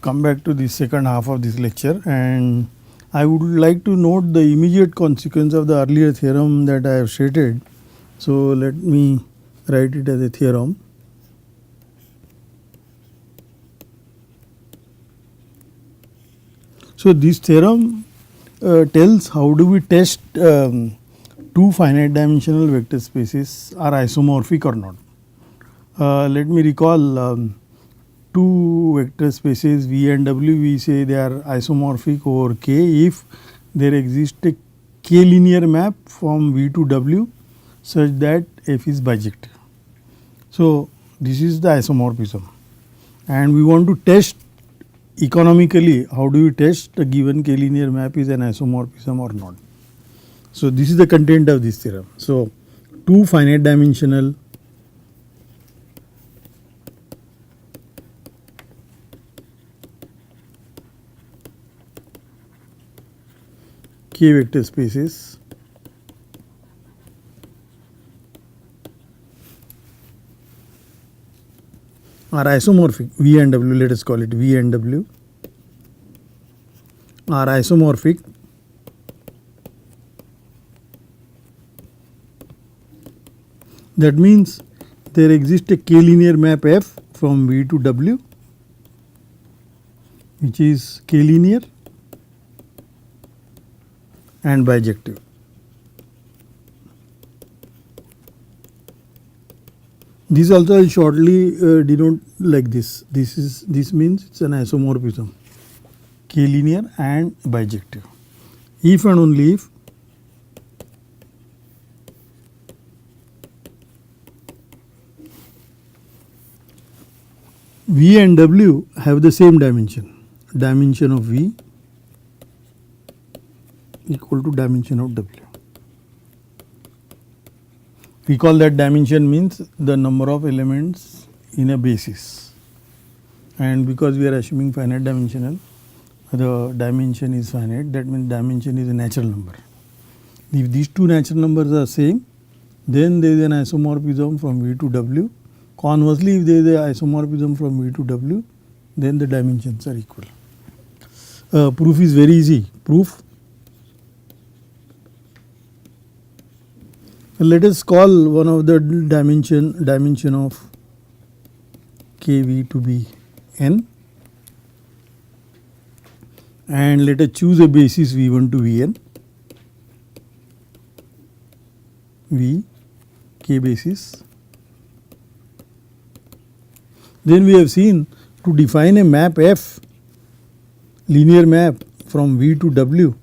come back to the second half of this lecture, and I would like to note the immediate consequence of the earlier theorem that I have stated. So, let me write it as a theorem. So, this theorem tells how do we test two finite dimensional vector spaces are isomorphic or not. Let me recall two vector spaces V and W, we say they are isomorphic over K if there exists a K linear map from V to W such that F is bijective. So, this is the isomorphism, and we want to test economically how do you test a given K linear map is an isomorphism or not. So, this is the content of this theorem. So, two finite dimensional K vector spaces are isomorphic. V and W, let us call it V and W are isomorphic that means there exists a K linear map F from V to W which is K linear and bijective. This also I will shortly denote like this. This means it is an isomorphism, K linear and bijective. If and only if V and W have the same dimension of V equal to dimension of W. Recall that dimension means the number of elements in a basis, and because we are assuming finite dimensional, the dimension is finite, that means dimension is a natural number. If these two natural numbers are same, then there is an isomorphism from V to W. Conversely, if there is an isomorphism from V to W, then the dimensions are equal. Proof is very easy. Proof, let us call one of the dimension of KV to be n, and let us choose a basis V1 to Vn, V K basis. Then we have seen to define a map F, linear map from V to W,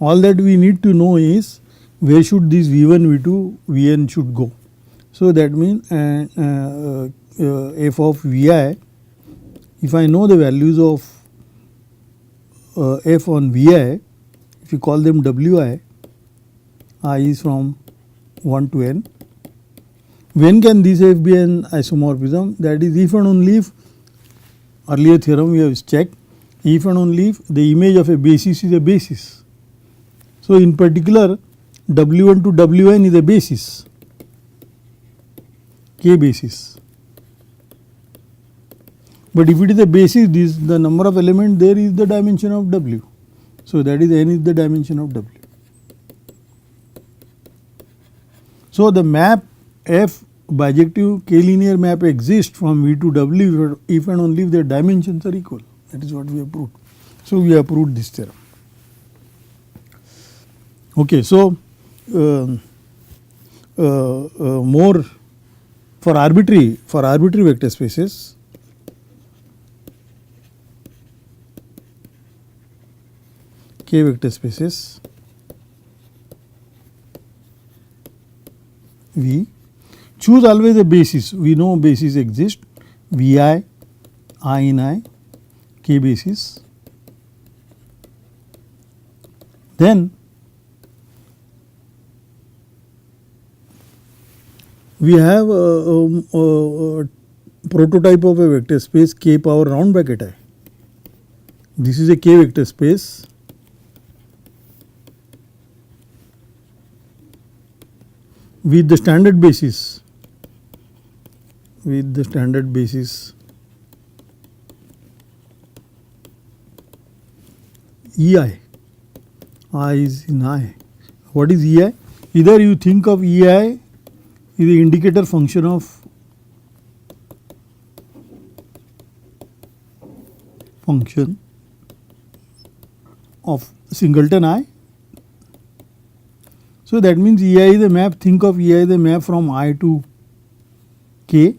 all that we need to know is where should this V1, V2, Vn should go. So, that means f of Vi, if I know the values of f on Vi, if you call them Wi, I is from 1 to n. When can this f be an isomorphism? That is if and only if, earlier theorem we have checked, if and only if the image of a basis is a basis. So, in particular W1 to Wn is a basis, K basis. But if it is a basis, this the number of element there is the dimension of W. So, that is n is the dimension of W. So, the map F bijective K linear map exists from V to W if and only if their dimensions are equal. That is what we have proved. So, we have proved this theorem. Okay, so, more for arbitrary vector spaces, K vector spaces V, choose always a basis. We know basis exist, Vi, I in I, K basis. Then we have a prototype of a vector space K power round bracket I. This is a K vector space with the standard basis EI. I is in I. What is EI? Either you think of EI is the indicator function of singleton I. So that means EI is a map. Think of EI as a map from I to K,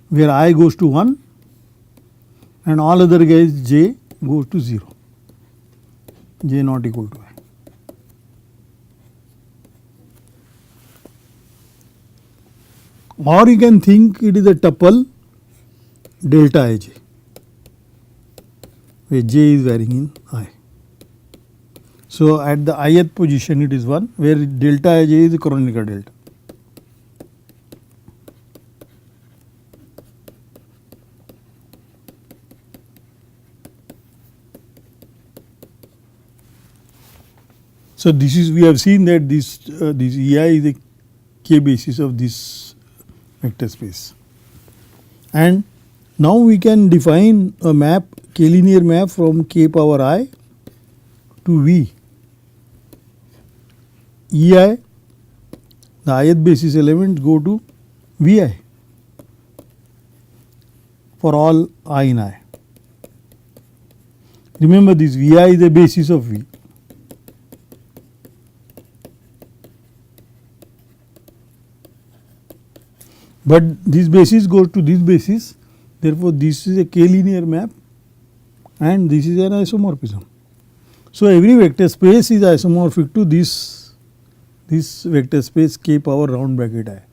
where I goes to 1 and all other guys J goes to 0. J not equal to I. Or you can think it is a tuple delta Ij, where J is varying in I. So at the ith position it is 1, where delta Ij is the Kronecker delta. So this is, we have seen that this EI is the K basis of this vector space. And now we can define a map, K linear map from K power I to V. EI, the ith basis elements go to VI for all I in I. Remember, this VI is the basis of V. But this basis goes to this basis, therefore this is a K linear map and this is an isomorphism. So every vector space is isomorphic to this vector space K power round bracket I.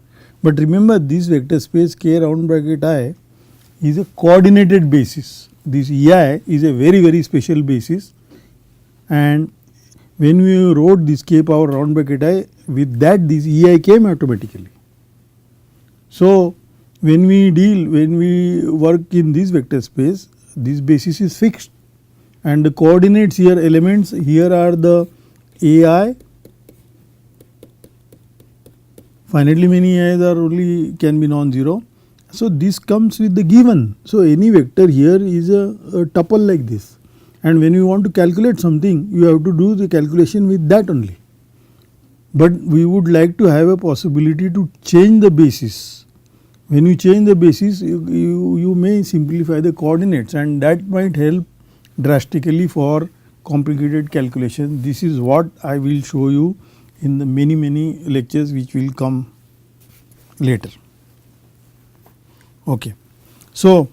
But remember, this vector space K round bracket I is a coordinated basis. This EI is a very special basis, and when we wrote this K power round bracket I, with that this EI came automatically. So when we work in this vector space, this basis is fixed and the coordinates here, elements here are the AI, finitely many AIs are only can be non-zero. So this comes with the given. So any vector here is a tuple like this, and when you want to calculate something, you have to do the calculation with that only. But we would like to have a possibility to change the basis. When you change the basis, you may simplify the coordinates, and that might help drastically for complicated calculation. This is what I will show you in the many lectures which will come later. Okay. So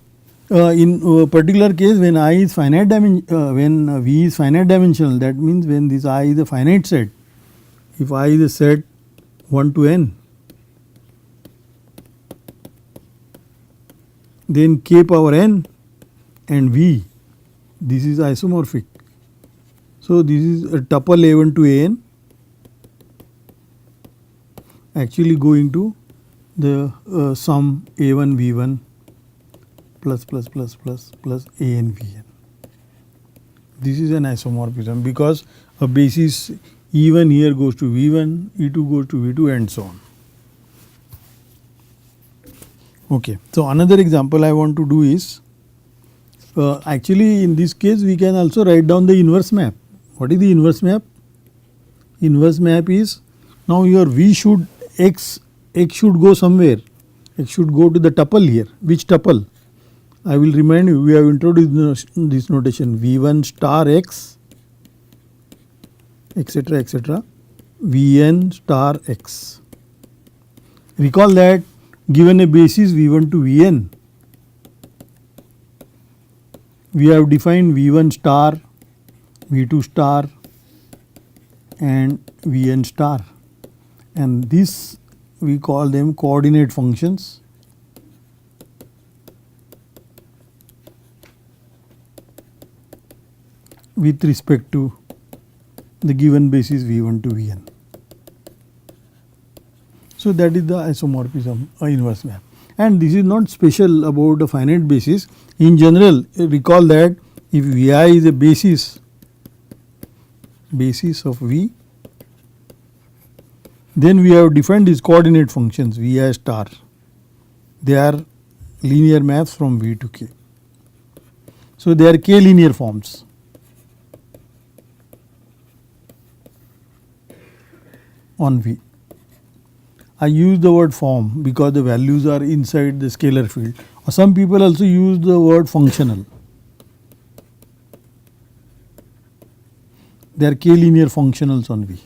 in a particular case, when I is finite when V is finite dimensional, that means when this I is a finite set, if I is a set 1 to n, then K power n and V, this is isomorphic. So this is a tuple A1 to An actually going to the sum A1 V1 plus An Vn. This is an isomorphism because a basis E1 here goes to V1, E2 goes to V2 and so on. Okay. So another example I want to do is, actually in this case we can also write down the inverse map. What is the inverse map? Inverse map is, now your V should x should go somewhere. X should go to the tuple here. Which tuple? I will remind you, we have introduced this notation V1 star x, etc. Vn star x. Recall that given a basis V1 to Vn, we have defined V1 star, V2 star and Vn star, and this we call them coordinate functions. With respect to the given basis V1 to Vn. So that is the isomorphism inverse map, and this is not special about a finite basis. In general, recall that if Vi is a basis of V, then we have defined these coordinate functions Vi star. They are linear maps from V to K. So they are K linear forms. on V. I use the word form because the values are inside the scalar field. Some people also use the word functional. They are k-linear functionals on V.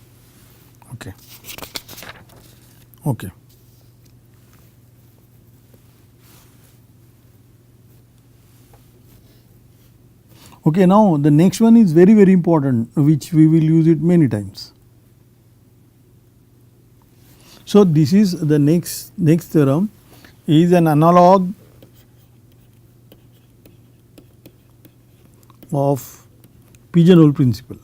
Okay. Okay. Okay, now the next one is very, very important, which we will use it many times. So this is the next theorem is an analog of pigeonhole principle.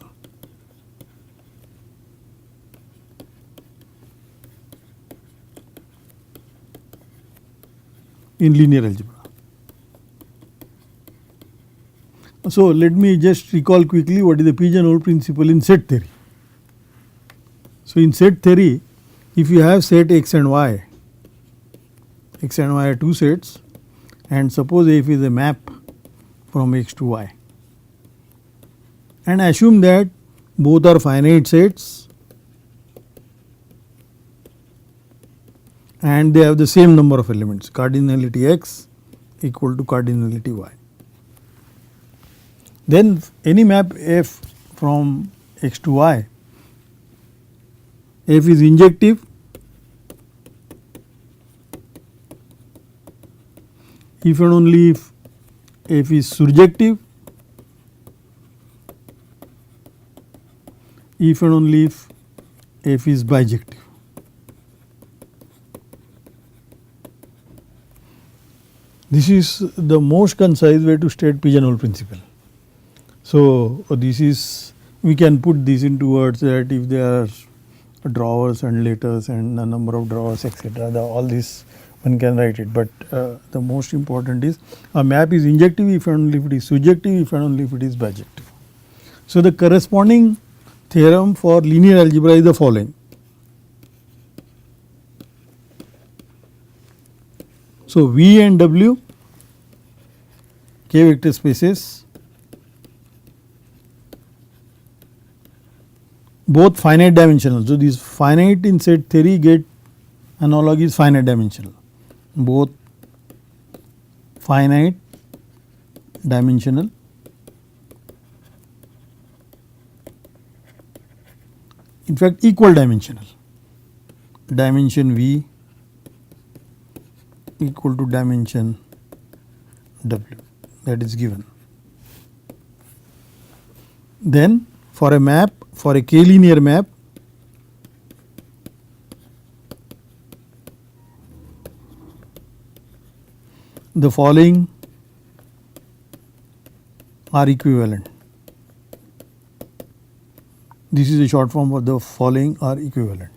In linear algebra. So let me just recall quickly what is the pigeonhole principle in set theory. So in set theory, if you have set x and y are two sets, and suppose f is a map from x to y, and assume that both are finite sets and they have the same number of elements, cardinality x equal to cardinality y. Then any map f from x to y, f is injective if and only if f is surjective, if and only if f is bijective. This is the most concise way to state pigeonhole principle. So this is, we can put this into words that if there are drawers and letters and the number of drawers, etc., all this one can write it, but the most important is a map is injective if and only if it is surjective, if and only if it is bijective. So the corresponding theorem for linear algebra is the following. So V and W, K vector spaces, both finite dimensional. So these finite in set theory get analog is finite dimensional, both finite dimensional in fact equal dimensional, dimension V equal to dimension W, that is given. Then for a map, for a k-linear map, the following are equivalent. This is a short form of the following are equivalent.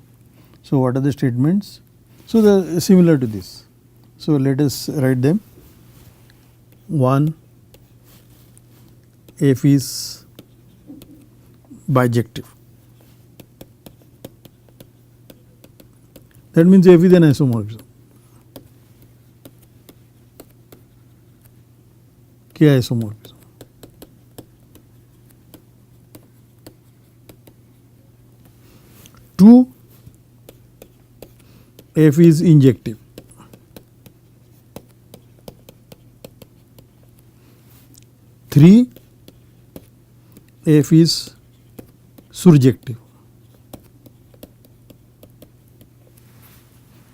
So what are the statements? So they are similar to this. So let us write them. 1, f is bijective. That means f is an isomorphism. K isomorphism. Two, f is injective. 3, f is surjective.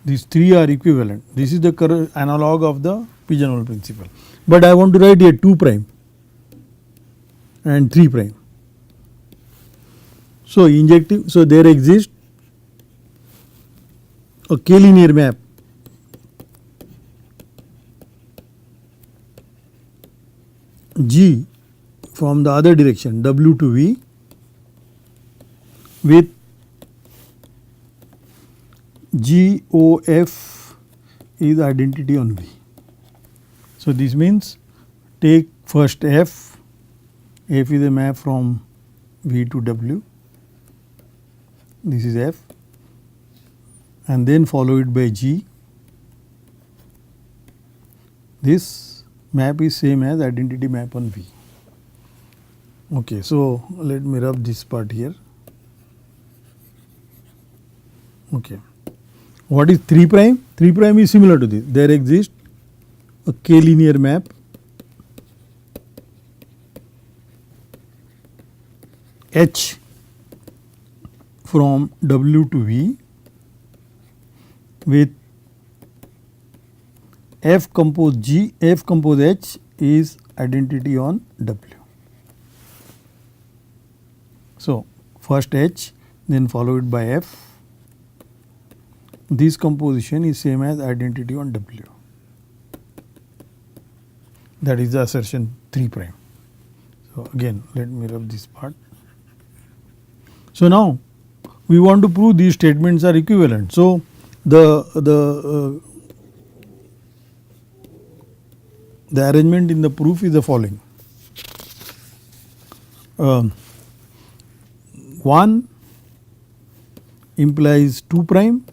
These three are equivalent. This is the analog of the pigeonhole principle. But I want to write here 2 prime and 3 prime. So injective, so there exists a k-linear map G from the other direction W to V with GOF is identity on V. So this means take first F is a map from V to W, this is F, and then follow it by G. This map is same as identity map on V. Okay, so let me rub this part here. Okay. What is 3 prime? 3 prime is similar to this. There exists a k-linear map H from W to V with F compose G, F compose H is identity on W. So, first H, then followed by F. This composition is same as identity on W. That is the assertion 3 prime. So, again let me rub this part. So, now we want to prove these statements are equivalent. So, the arrangement in the proof is the following. 1 implies 2 prime,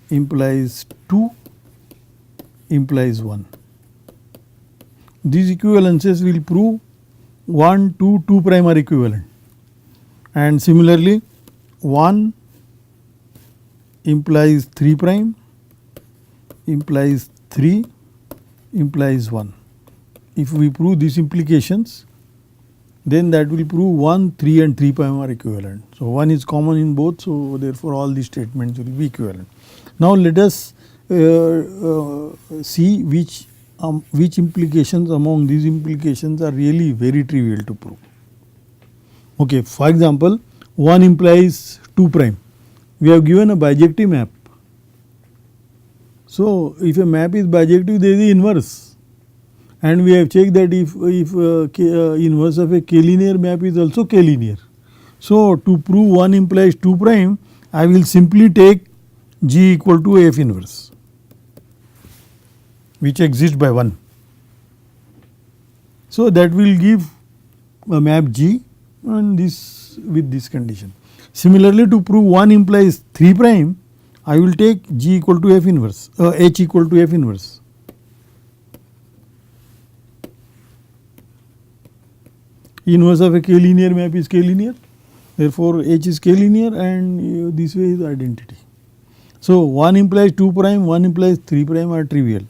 implies 2, implies 1. These equivalences will prove 1, 2, 2 prime are equivalent, and similarly 1 implies 3 prime, implies 3, implies 1. If we prove these implications, then that will prove 1, 3 and 3 prime are equivalent. So, 1 is common in both, so therefore, all these statements will be equivalent. Now, let us see which implications among these implications are really very trivial to prove. Okay, for example, 1 implies 2 prime. We have given a bijective map. So, if a map is bijective, there is the inverse, and we have checked that if inverse of a k-linear map is also k-linear. So, to prove 1 implies 2 prime, I will simply take G equal to F inverse, which exists by 1. So, that will give a map G and this with this condition. Similarly, to prove 1 implies 3 prime, I will take G equal to F inverse, H equal to F inverse. Inverse of a k-linear map is k-linear, therefore, H is k-linear and this way is identity. So, 1 implies 2 prime, 1 implies 3 prime are trivial.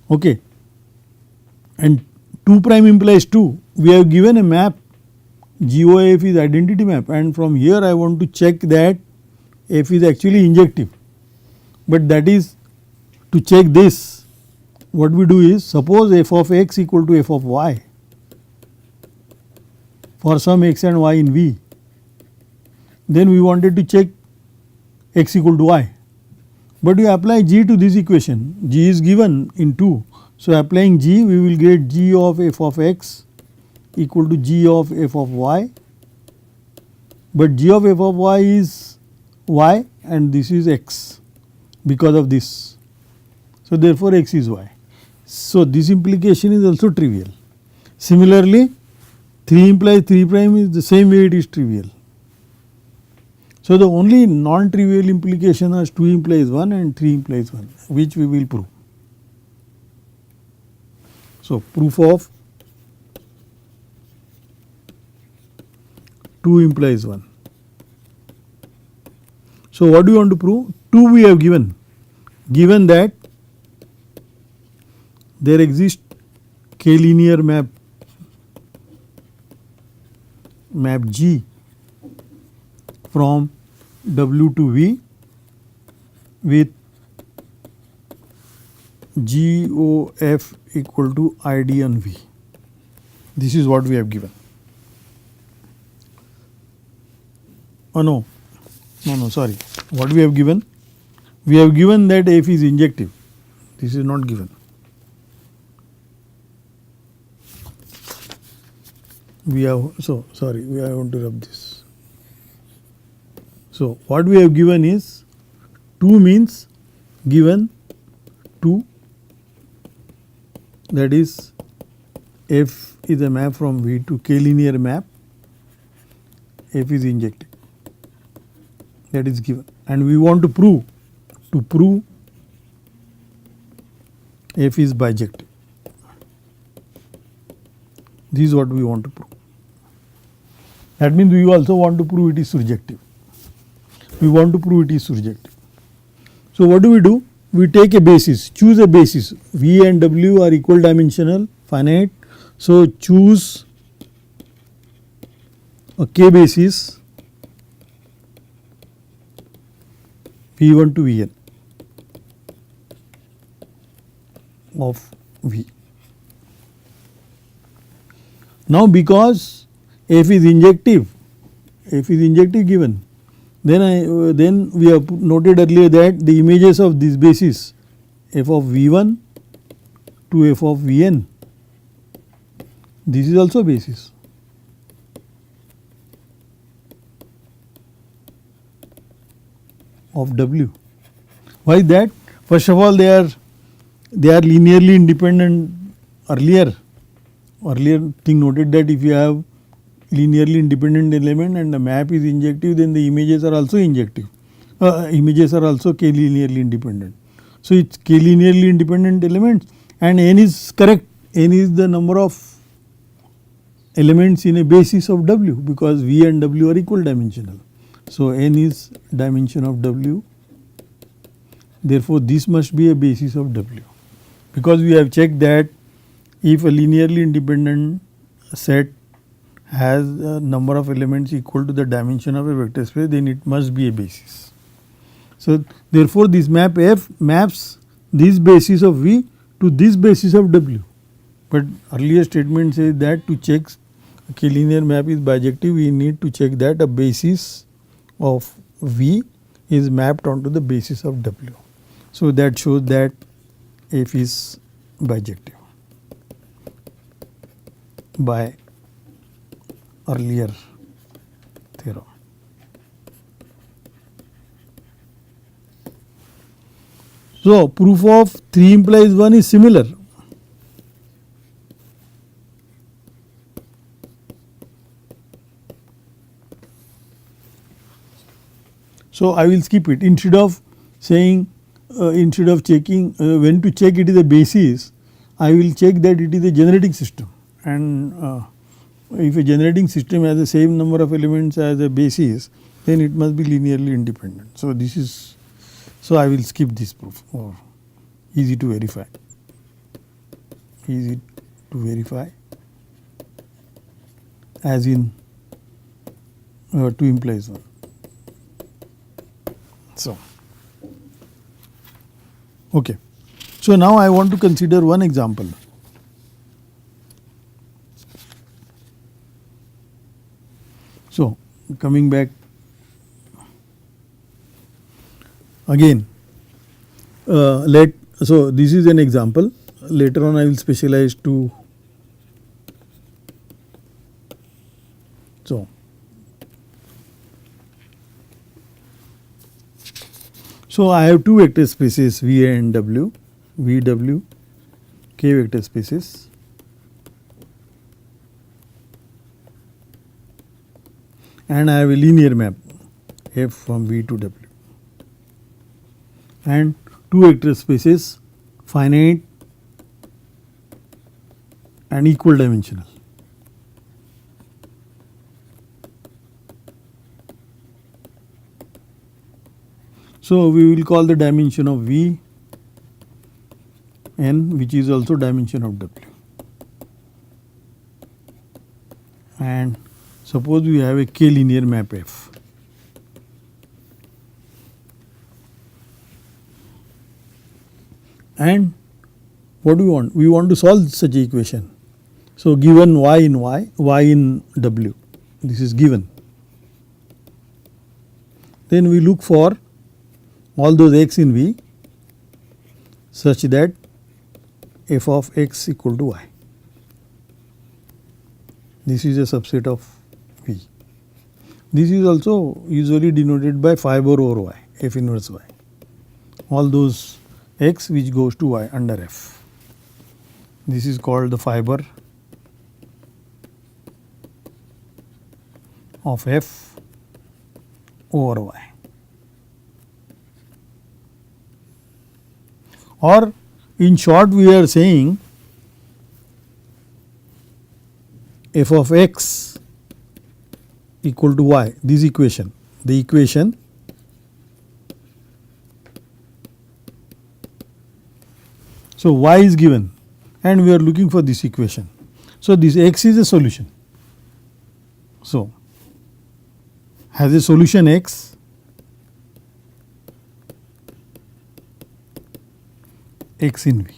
Okay. And 2 prime implies 2. We have given a map, GOF is identity map, and from here I want to check that F is actually injective. But that is, to check this, what we do is, suppose F of x equal to F of y for some x and y in V, then we wanted to check x equal to y. But you apply G to this equation, G is given in 2. So, applying G, we will get G of F of x equal to G of F of y, but G of F of y is y and this is x because of this. So, therefore, x is y. So, this implication is also trivial. Similarly, 3 implies 3 prime is the same way it is trivial. So, the only non-trivial implication is 2 implies 1 and 3 implies 1, which we will prove. So, proof of 2 implies 1. So, what do you want to prove? 2 we have given that there exists k-linear map G from W to V with GOF equal to ID on V. This is what we have given. Oh no, sorry. What we have given? We have given that F is injective. This is not given. We have, so sorry, I want to rub this. So, what we have given is 2 means given 2, that is F is a map from V to k-linear map, F is injective, that is given, and we want to prove F is bijective. This is what we want to prove. That means we also want to prove it is surjective. We want to prove it is surjective. So what do? We take a basis, choose a basis. V and W are equal dimensional, finite. So choose a k basis V1 to Vn of V. Now because f is injective given, then we have noted earlier that the images of this basis f of V1 to f of Vn, this is also basis. Of W. Why is that? First of all, they are linearly independent. Earlier thing noted that if you have linearly independent element and the map is injective, then the images are also injective. Images are also k linearly independent. So it's k linearly independent elements, and n is correct. N is the number of elements in a basis of W, because V and W are equal dimensional. So n is dimension of W. Therefore this must be a basis of W, because we have checked that if a linearly independent set has a number of elements equal to the dimension of a vector space, then it must be a basis. So therefore this map F maps this basis of V to this basis of W. But earlier statement says that to check a k-linear map is bijective, we need to check that a basis of V is mapped onto the basis of W. So that shows that F is bijective by earlier theorem. So proof of 3 implies 1 is similar. So I will skip it. Instead of saying, instead of checking when to check it is a basis, I will check that it is a generating system, and if a generating system has the same number of elements as a basis, then it must be linearly independent. So this is, so I will skip this proof, or easy to verify, as in 2 implies 1. So okay. So now I want to consider one example. So coming back again, so this is an example. Later on I will specialize to. So I have 2 vector spaces V and W, VW, k vector spaces, and I have a linear map F from V to W, and 2 vector spaces finite and equal dimensional. So we will call the dimension of V n, which is also dimension of W. And suppose we have a k linear map F. And what do we want? We want to solve such an equation. So given y in y, y in W, this is given. Then we look for all those x in V such that f of x equal to y. This is a subset of V. This is also usually denoted by fiber over y, f inverse y. All those x which goes to y under f. This is called the fiber of f over y. Or in short we are saying f of x equal to y, this equation, the equation So, y is given and we are looking for this equation. So, this x is a solution. So, has a solution x, x in V.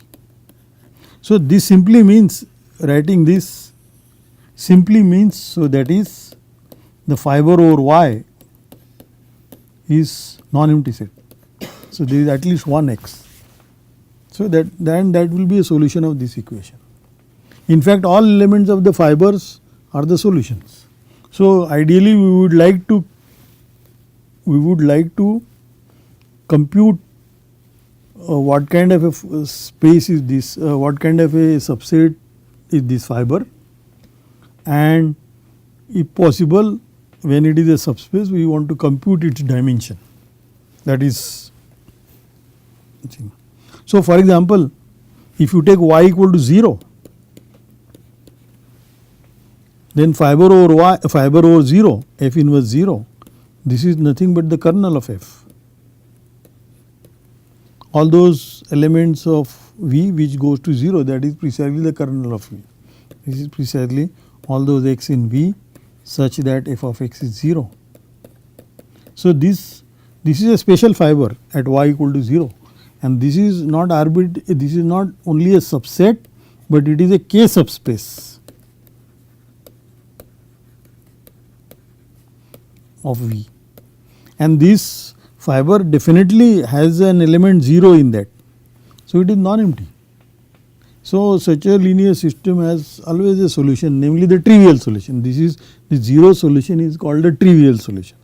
So, this simply means, writing this simply means, so that is the fiber over y is non-empty set. So, there is at least one x. So, that will be a solution of this equation. In fact, all elements of the fibers are the solutions. So, ideally we would like to compute what kind of a space is this, what kind of a subset is this fiber, and if possible when it is a subspace we want to compute its dimension, that is. So, for example, if you take y equal to 0, then fiber over 0, f inverse 0, this is nothing but the kernel of f. All those elements of V which goes to 0, that is precisely the kernel of V. This is precisely all those x in V such that f of x is 0. So, this is a special fiber at y equal to 0, and this is not this is not only a subset, but it is a K subspace of V, and this fiber definitely has an element 0 in that. So, it is non-empty. So, such a linear system has always a solution, namely the trivial solution. This is the 0 solution is called a trivial solution.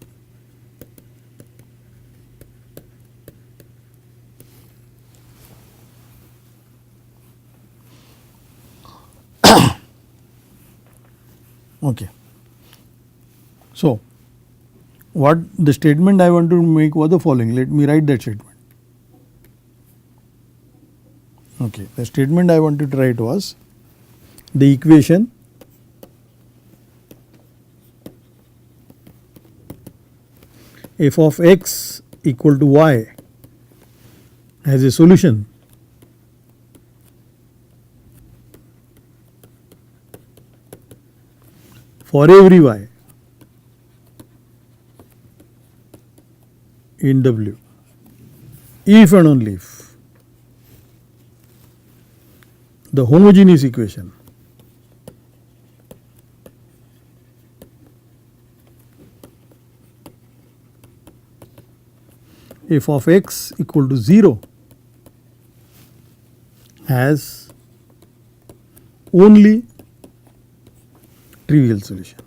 Okay. So, what the statement I want to make was the following. Let me write that statement. Okay. The statement I wanted to write was the equation f of x equal to y has a solution for every y in W, if and only if the homogeneous equation f of x equal to 0 has only trivial solution.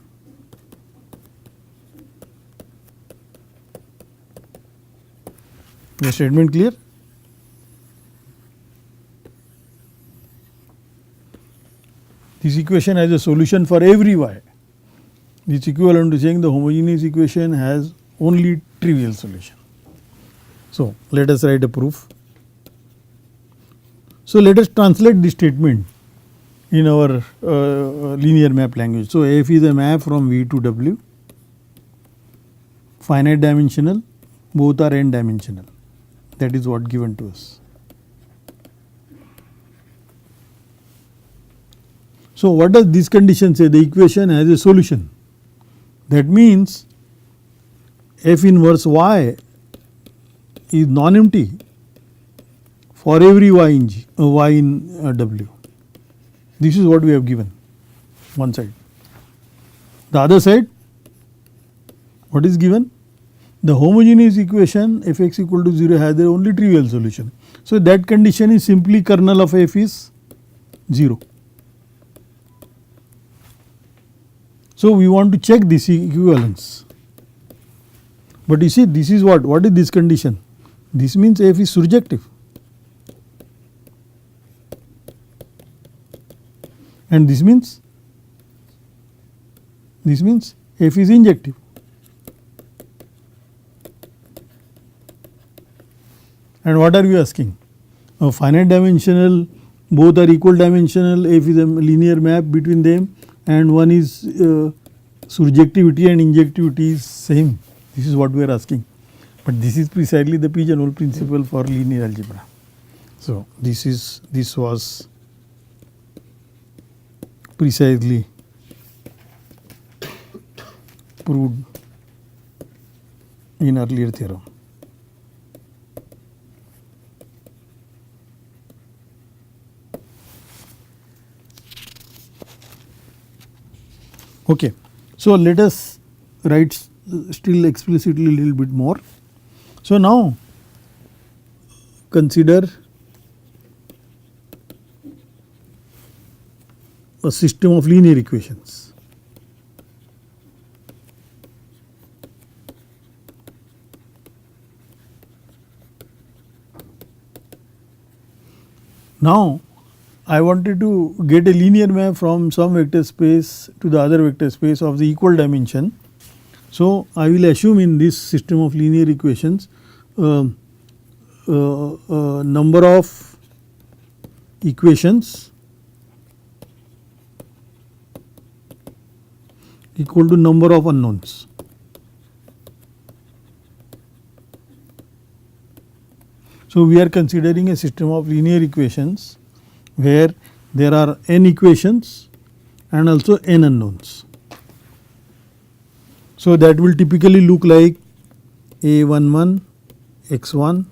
The statement clear? This equation has a solution for every y. This is equivalent to saying the homogeneous equation has only trivial solution. So, let us write a proof. So, let us translate this statement in our linear map language. So, f is a map from V to W, finite dimensional, both are n dimensional. That is what given to us. So, what does this condition say? The equation has a solution. That means f inverse y is non-empty for every y in W. This is what we have given, one side. The other side, what is given? The homogeneous equation f x equal to 0 has their only trivial solution. So, that condition is simply kernel of f is 0. So, we want to check this equivalence, but you see this is what is this condition? This means f is surjective, and this means f is injective. And what are we asking? A finite dimensional, both are equal dimensional, f is a linear map between them, and one is surjectivity and injectivity is same. This is what we are asking. But this is precisely the pigeonhole principle for linear algebra. So, this was precisely proved in earlier theorem. Okay. So, let us write still explicitly a little bit more. So, now consider a system of linear equations. Now, I wanted to get a linear map from some vector space to the other vector space of the equal dimension. So, I will assume in this system of linear equations number of equations equal to number of unknowns. So, we are considering a system of linear equations where there are n equations and also n unknowns. So, that will typically look like a11 x1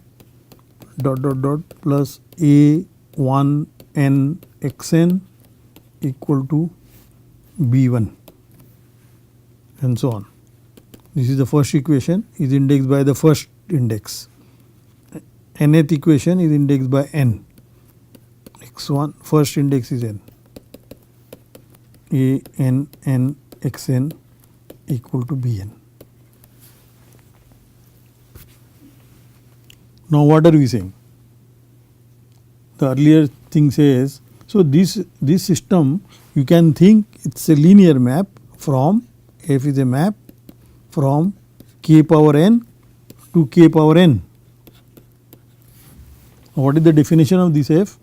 dot dot dot plus a1 n xn equal to b1 and so on. This is the first equation, is indexed by the first index. Nth equation is indexed by n. X1 first index is n. A n n x n equal to b n. Now, what are we saying? The earlier thing says, so this system you can think it is a linear map from f is a map from k power n to k power n. What is the definition of this f?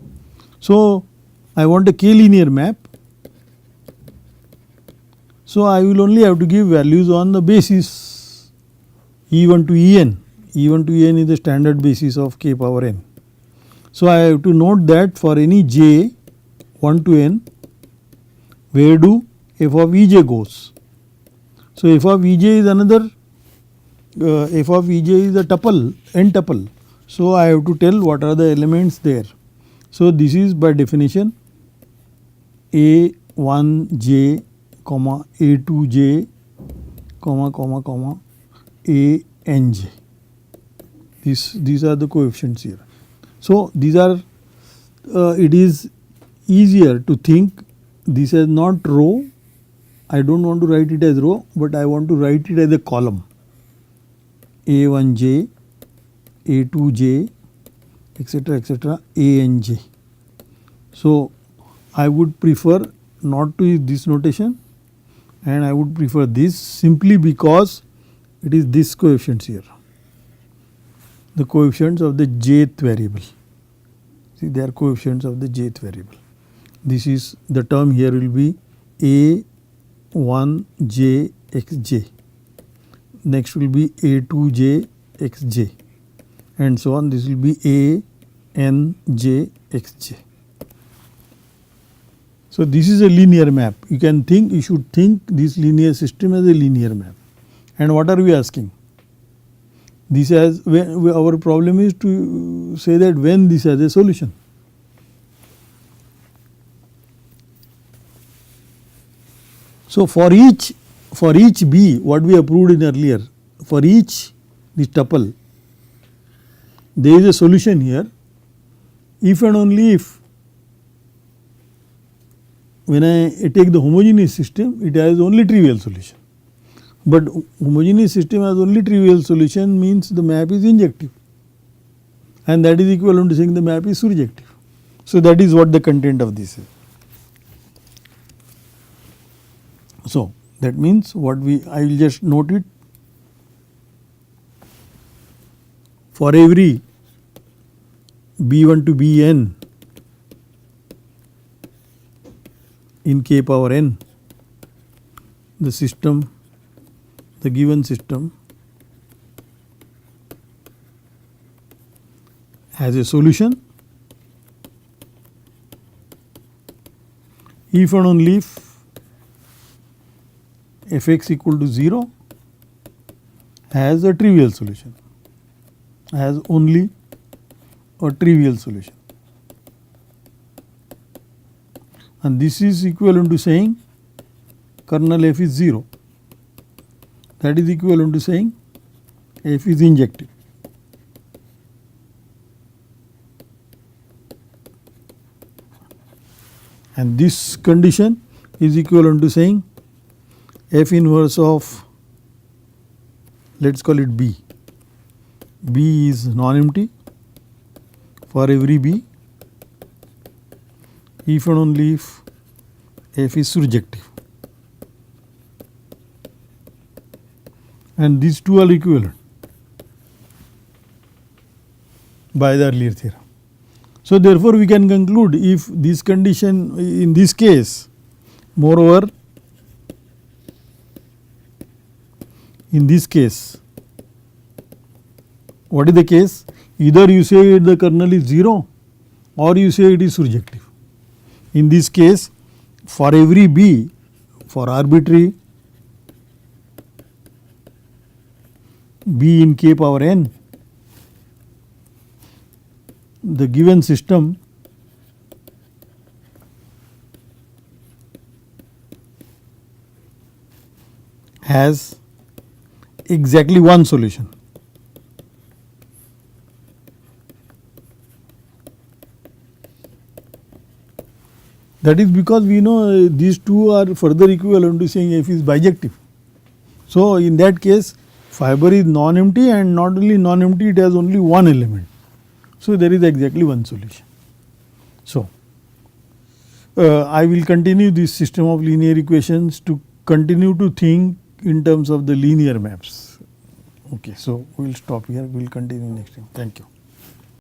So, I want a k linear map. So, I will only have to give values on the basis E1 to En. E1 to En is the standard basis of k power n. So, I have to note that for any j 1 to n, where do f of Ej goes? So, f of Ej is another f of Ej is a tuple, n tuple. So, I have to tell what are the elements there. So, this is by definition a1j comma a2j comma comma comma anj. These are the coefficients here. So, these are it is easier to think this as not row. I do not want to write it as row, but I want to write it as a column a1j, a2j etc. anj. So, I would prefer not to use this notation and I would prefer this simply because it is this coefficients here, the coefficients of the jth variable. See, they are coefficients of the jth variable. This is the term here will be a1j xj, next will be a2j xj and so on. This will be a.n.j. xj. So, this is a linear map. You can think, you should think this linear system as a linear map. And what are we asking? This has, our problem is to say that when this has a solution. So, for each b, what we approved in earlier, for each this tuple, there is a solution here if and only if when I take the homogeneous system, it has only trivial solution. But homogeneous system has only trivial solution means the map is injective, and that is equivalent to saying the map is surjective. So, that is what the content of this is. So, that means what I will just note it, for every b1 to bn in k power n, the system, the given system has a solution if and only if f(x) equal to 0 has a trivial solution, has only a trivial solution, and this is equivalent to saying kernel f is 0. That is equivalent to saying f is injective. And this condition is equivalent to saying f inverse of, let us call it B. B is non-empty for every B if and only if f is surjective. And these two are equivalent by the earlier theorem. So, therefore, we can conclude if this condition in this case, moreover in this case, what is the case? Either you say the kernel is 0 or you say it is surjective. In this case, for every B, for arbitrary B in k power n, the given system has exactly one solution. That is because we know these two are further equivalent to saying f is bijective. So, in that case fiber is non-empty, and not only non-empty, it has only one element. So, there is exactly one solution. So, I will continue this system of linear equations to continue to think in terms of the linear maps. Okay, so we will stop here, we will continue next time. Thank you.